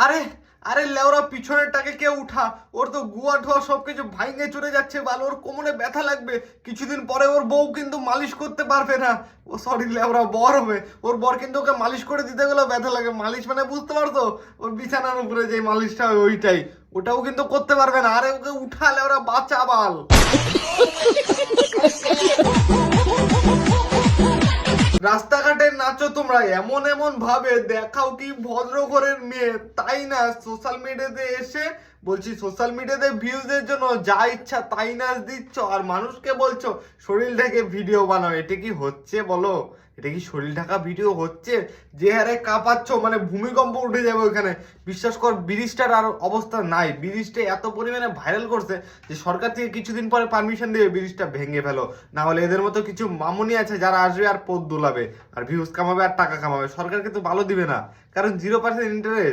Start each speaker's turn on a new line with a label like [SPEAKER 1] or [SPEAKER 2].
[SPEAKER 1] আরে আরে লেওরা পিছনেরটাকে কে উঠা, ওর তো গুয়া ঠোয়া সবকিছু ভাঙে চলে যাচ্ছে, বাল ওর কোমরে ব্যথা লাগবে কিছুদিন পরে, ওর বউ কিন্তু মালিশ করতে পারবে না। ও সরি লেওরা বর হবে, ওর বর কিন্তু ওকে মালিশ করে দিতে গেলেও ব্যথা লাগে। মালিশ মানে বুঝতে পারতো, ওর বিছানার উপরে যে মালিশটা হয় ওইটাই, ওটাও কিন্তু করতে পারবে না। আরে ওকে উঠা লেওরা, বাঁচা বাল। রাস্তাঘাটে নাচো তোমরা এমন এমন ভাবে, দেখাও কি ভদ্র ঘরের মেয়ে, তাই না সোশ্যাল মিডিয়াতে এসে বলছি সোশ্যাল মিডিয়াতে ভিউজের জন্য যা ইচ্ছা তাই নাচ দিচ্ছ, আর মানুষকে বলছো শরীর ঢেকে ভিডিও বানাও। এটা কি হচ্ছে বলো? এটা কি শরীর ঢাকা ভিডিও হচ্ছে? যে হারে কাঁপাচ্ছ মানে ভূমিকম্প উঠে যাবে ওখানে। বিশ্বাস কর ব্রিজটার আর অবস্থা নাই, ব্রিজটা এত পরিমাণে ভাইরাল করছে যে সরকার থেকে কিছুদিন পরে পারমিশন দেবে ব্রিজটা ভেঙে ফেলো, না হলে এদের মতো কিছু মামুনি আছে যারা আসবে আর পথ দোলাবে আর ভিউজ কামাবে আর টাকা কামাবে। সরকার কিন্তু ভালো দিবে না, কারণ 0% ইন্টারেস্ট।